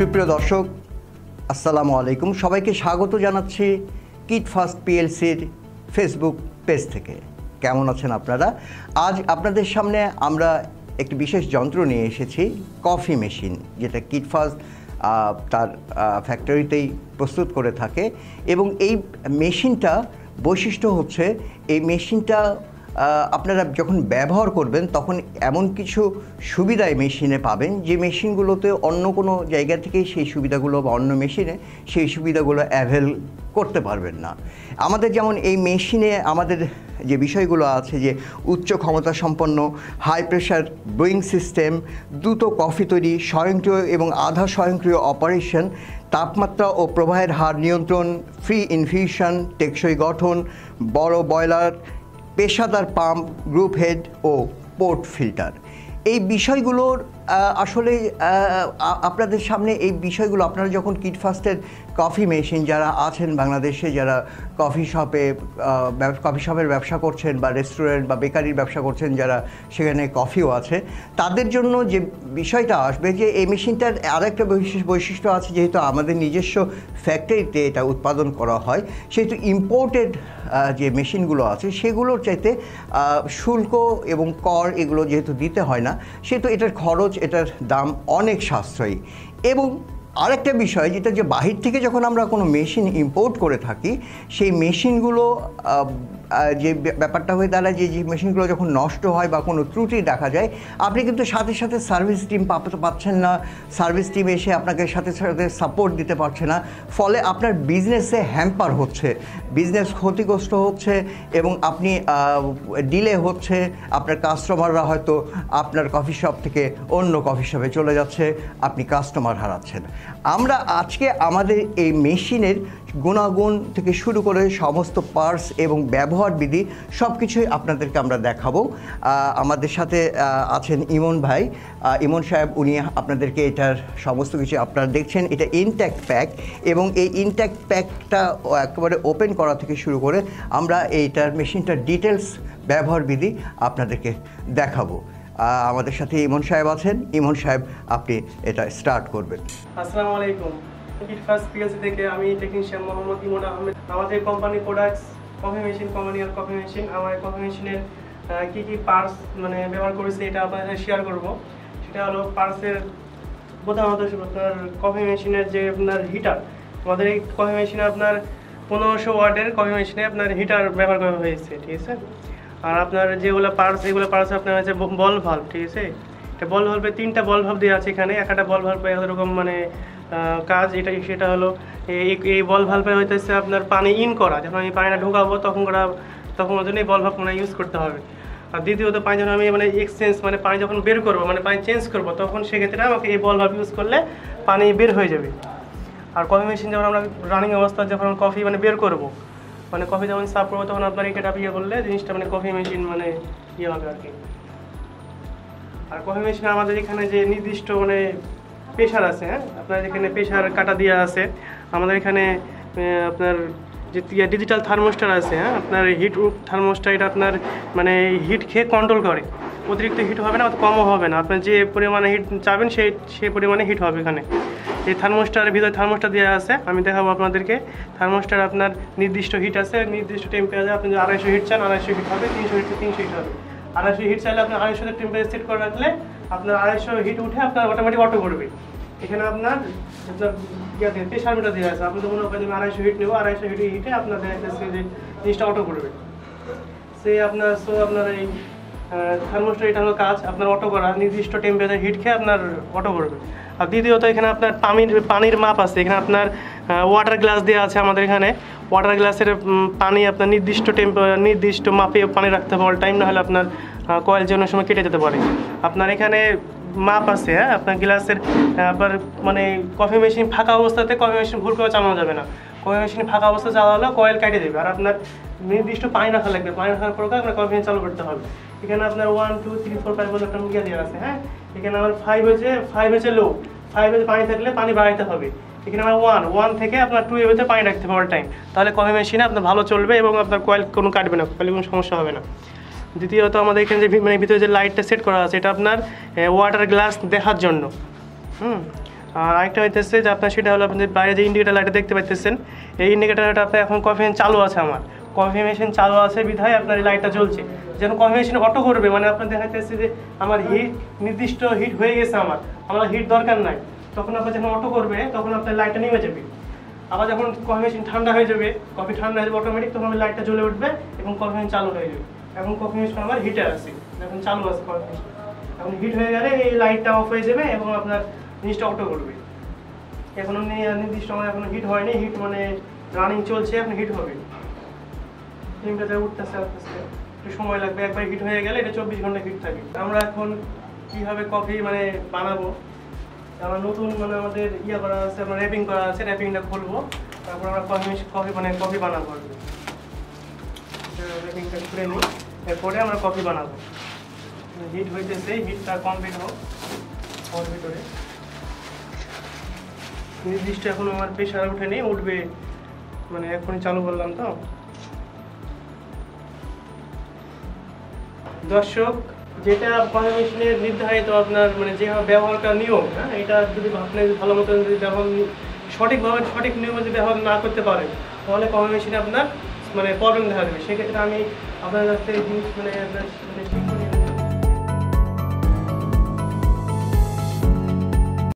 সুপ্রিয় দর্শক, আসসালামু আলাইকুম। সবাইকে স্বাগত জানাচ্ছি কিট ফার্স্ট পিএলসির ফেসবুক পেজ থেকে। কেমন আছেন আপনারা? আজ আপনাদের সামনে আমরা একটি বিশেষ যন্ত্র নিয়ে এসেছি, কফি মেশিন, যেটা কিট ফার্স্ট তার ফ্যাক্টরিতেই প্রস্তুত করে থাকে। এবং এই মেশিনটা বৈশিষ্ট্য হচ্ছে, এই মেশিনটা আপনারা যখন ব্যবহার করবেন তখন এমন কিছু সুবিধা এই মেশিনে পাবেন যে মেশিনগুলোতে অন্য কোনো জায়গা থেকে সেই সুবিধাগুলো বা অন্য মেশিনে সেই সুবিধাগুলো অ্যাভেল করতে পারবেন না। আমাদের যেমন এই মেশিনে আমাদের যে বিষয়গুলো আছে, যে উচ্চ ক্ষমতা সম্পন্ন হাই প্রেশার ব্রুইং সিস্টেম, দ্রুত কফি তৈরি, স্বয়ংক্রিয় এবং আধা স্বয়ংক্রিয় অপারেশন, তাপমাত্রা ও প্রবাহের হার নিয়ন্ত্রণ, ফ্রি ইনফিউশন, টেকসই গঠন, বড় বয়লার, পেশাদার পাম্প, গ্রুপ হেড ও পোর্ট ফিল্টার। এই বিষয়গুলোর আসলে আপনাদের সামনে এই বিষয়গুলো আপনারা যখন কিট ফার্স্টের কফি মেশিন যারা আছেন বাংলাদেশে, যারা কফি শপের ব্যবসা করছেন বা রেস্টুরেন্ট বা বেকারির ব্যবসা করছেন, যারা সেখানে কফিও আছে, তাদের জন্য যে বিষয়টা আসবে যে এই মেশিনটার আরেকটা বৈশিষ্ট্য আছে, যেহেতু আমাদের নিজস্ব ফ্যাক্টরিতে এটা উৎপাদন করা হয়, সেহেতু ইম্পোর্টেড যে মেশিনগুলো আছে সেগুলোর চাইতে শুল্ক এবং কর এগুলো যেহেতু দিতে হয় না, সেহেতু এটার খরচ, এটার দাম অনেক সাশ্রয়ী। এবং আরেকটা বিষয় যেটা, যে বাহির থেকে যখন আমরা কোনো মেশিন ইম্পোর্ট করে থাকি, সেই মেশিনগুলো যে ব্যাপারটা হয়ে দাঁড়ায় যে মেশিনগুলো যখন নষ্ট হয় বা কোনো ত্রুটি দেখা যায়, আপনি কিন্তু সাথে সাথে সার্ভিস টিম পাচ্ছেন না, সার্ভিস টিম এসে আপনাকে সাথে সাথে সাপোর্ট দিতে পারছে না, ফলে আপনার বিজনেসে হ্যাম্পার হচ্ছে, বিজনেস ক্ষতিগ্রস্ত হচ্ছে এবং আপনি ডিলে হচ্ছে, আপনার কাস্টমাররা হয়তো আপনার কফি শপ থেকে অন্য কফি শপে চলে যাচ্ছে, আপনি কাস্টমার হারাচ্ছেন। আমরা আজকে আমাদের এই মেশিনের গুণাগুণ থেকে শুরু করে সমস্ত পার্টস এবং ব্যবহার বিধি সব কিছুই আপনাদেরকে আমরা দেখাবো। আমাদের সাথে আছেন ইমন ভাই, ইমন সাহেব, উনি আপনাদেরকে এটার সমস্ত কিছু, আপনারা দেখছেন এটা ইনট্যাক্ট প্যাক, এবং এই ইনট্যাক্ট প্যাকটা একেবারে ওপেন করা থেকে শুরু করে আমরা এইটার মেশিনটার ডিটেলস ব্যবহার বিধি আপনাদেরকে দেখাবো। আমাদের সাথে ইমন সাহেব আছেন। ইমন সাহেব, আপনি এটা স্টার্ট করবেন। আসসালামু আলাইকুম। কিট ফার্স্ট পিএলসি থেকে আমি টেকনিশিয়ান মোহাম্মদ ইমন আহমেদ। আমাদের company products coffee machine, commercial coffee machine. আমার কফি মেশিনের কী পার্টস ব্যবহার করেছি এটা আপনাদের সাথে শেয়ার করব। সেটা হলো পার্টসের প্রধানত আপনার কফি মেশিনের যে আপনার হিটার, আমাদের এই কফি মেশিনে আপনার 1500 ওয়াটের কফি মেশিনে আপনার হিটার ব্যবহার করা হয়েছে, ঠিক আছে। আর আপনার যেগুলো পার্টস, এগুলো পার্টস আপনার হচ্ছে বল ভাল্ব, ঠিক আছে। এটা বল ভাল্বে 3টা বল ভাল্ব দেওয়া আছে এখানে, একটা বল ভাল্বে এরকম কাজ, সেটা হলো এই বল ভাল্বে হইতেছে আপনার পানি ইন করা, যখন আমি পানিটা ঢোকাবো তখন ওর জন্য এই বল ভাল্ব ইউজ করতে হবে। আর দ্বিতীয়ত পানি যখন আমি এক্সচেঞ্জ পানি যখন বের করবো, পানি চেঞ্জ করবো, তখন সেক্ষেত্রে আমাকে এই বল ভাল্ব ইউজ করলে পানি বের হয়ে যাবে। আর কফি মেশিন যখন আমরা রানিং অবস্থা যখন কফি বের করবো, কফি যখন সার্ভ করবো, তখন আপনার এটা করলে জিনিসটা কফি মেশিন হবে আর কি। আর কফি মেশিনে আমাদের এখানে যে নির্দিষ্ট প্রেশার আছে, হ্যাঁ, আপনার এখানে প্রেশার কাটা দেওয়া আছে। আমাদের এখানে আপনার যে ডিজিটাল থার্মোস্টার আছে, হ্যাঁ, আপনার হিট থার্মোস্টার, এটা আপনার হিট খেয়ে কন্ট্রোল করে, অতিরিক্ত হিট হবে না, কমও হবে না, আপনার যে পরিমাণে হিট চাবেন সেই পরিমাণে হিট হবে। এখানে এই থার্মোস্টারের ভিতরে থার্মোস্টার দেওয়া আছে, আমি দেখাবো আপনাদেরকে। থার্মোস্টার আপনার নির্দিষ্ট হিট আছে, নির্দিষ্ট টেম্পারেচার, আপনি যদি 250 হিট চান 250 হিট হবে, 300 হিট 300 হিট হবে। 250 হিট চাইলে আপনি 250 টেম্পারেচার সেট করে রাখলে আপনার 250 হিট উঠে আপনার অটোমেটিক অটো করবে। এখানে আপনার প্রেশার মিটার দেওয়া আছে, আপনি যখন 250 হিট নেবো, 250 হিটে আপনার জিনিসটা অটো করবে। আপনার এই থার্মোস্টার, এটা হলো কাজ আপনার অটো করা, নির্দিষ্ট টেম্পারেচার হিট খেয়ে আপনার অটো করবে। আর দ্বিতীয়ত এখানে আপনার পানির মাপ আছে, এখানে আপনার ওয়াটার গ্লাস দেওয়া আছে। আমাদের এখানে ওয়াটার গ্লাসের পানি আপনার নির্দিষ্ট মাপে পানি রাখতে হবে অল টাইম, না হলে আপনার কয়েল যে অনেক সময় কেটে যেতে পারে। আপনার এখানে মাপ আছে, হ্যাঁ, আপনার গ্লাসের আপনার কফি মেশিন ফাঁকা অবস্থাতে কফি মেশিন ভুল করে চালানো যাবে না। কফি মেশিন ফাঁকা অবস্থা চালালে কয়েল কেটে দেবে। আর আপনার নির্দিষ্ট পানি রাখা লাগবে, পানি রাখার পর আপনার কফি মেশিন চালু করতে হবে। এখানে আপনার 1 2 3 4 5 বলে একটা মিডিয়া দেওয়া আছে, হ্যাঁ। এখানে আমার 5 হয়েছে লো, 5 পানি থাকলে পানি বাড়াইতে হবে। এখানে আমার 1 থেকে আপনার 2 এর পানি রাখতে হবে অল টাইম, তাহলে কফি মেশিনে আপনার ভালো চলবে এবং আপনার কয়েল কোনো কাটবে না, কয়েলে কোনো সমস্যা হবে না। দ্বিতীয়ত আমাদের এখানে যে ভিতরে যে লাইটটা সেট করা আছে, এটা আপনার ওয়াটার গ্লাস দেখার জন্য, আর আরেকটা হইতেছে যে আপনার সেটা হলো আপনাদের বাইরে যে ইন্ডিকেটার লাইটটা দেখতে পাইতেছেন, এই ইন্ডিকেটারটা আপনার এখন কফি মেশিন চালু আছে, আমার কফি মেশিন চালু আছে বিধায় আপনার এই লাইটটা জ্বলছে। যেন কফি মেশিন অটো করবে, মানে আপনার দেখাইতেছে যে আমার হিট নির্দিষ্ট হিট হয়ে গেছে, আমার হিট দরকার নাই, তখন আপনার যখন অটো করবে তখন আপনার লাইটটা নেমে যাবে। আবার যখন কফি মেশিন ঠান্ডা হয়ে যাবে, কফি ঠান্ডা হয়ে যাবে অটোমেটিক, তখন লাইটটা জ্বলে উঠবে এবং কফি মেশিন চালু হয়ে যাবে। এখন কফি মেশিন আমার হিটে আছে, এখন চালু আছে কফি মেশিন। এখন হিট হয়ে গেলে এই লাইটটা অফ হয়ে যাবে এবং আপনার জিনিসটা অটো করবে। এখনো নির্দিষ্ট আমার এখনো হিট হয়নি, হিট মানে রানিং চলছে, এখন হিট হবে। টেম্পারেচার উঠতেছে আস্তে আস্তে, একটু সময় লাগবে। একবার হিট হয়ে গেলে এটা 24 ঘন্টা হিট থাকে। আমরা এখন কীভাবে কফি মানে বানাবো, আমরা নতুন মানে আমাদের করা আছে, আমরা র্যাপিং করা আছে, র্যাপিংটা খুলবো, তারপর আমরা কফি বানাবো। র্যাপিংটা খুলে নিই, এরপরে আমরা কফি বানাবো। হিট হইতেছে, হিটটা কমপ্লিট হোক। ওর ভিতরে নির্দিষ্ট এখন আমার প্রেশার উঠেনি, উঠবে মানে এখনই চালু করলাম তো। দর্শক, যেটা কফি মেশিনের নির্ধারিত আপনার মানে যেভাবে ব্যবহারটা নিয়ম, হ্যাঁ, এটা যদি আপনি ভালো মতো যদি সঠিকভাবে সঠিক নিয়মে যদি ব্যবহার না করতে পারেন, তাহলে কফি মেশিনে আপনার মানে প্রবলেম দেখা দেবে। সেক্ষেত্রে আমি আপনার কাছ থেকে জিনিস মানে আপনার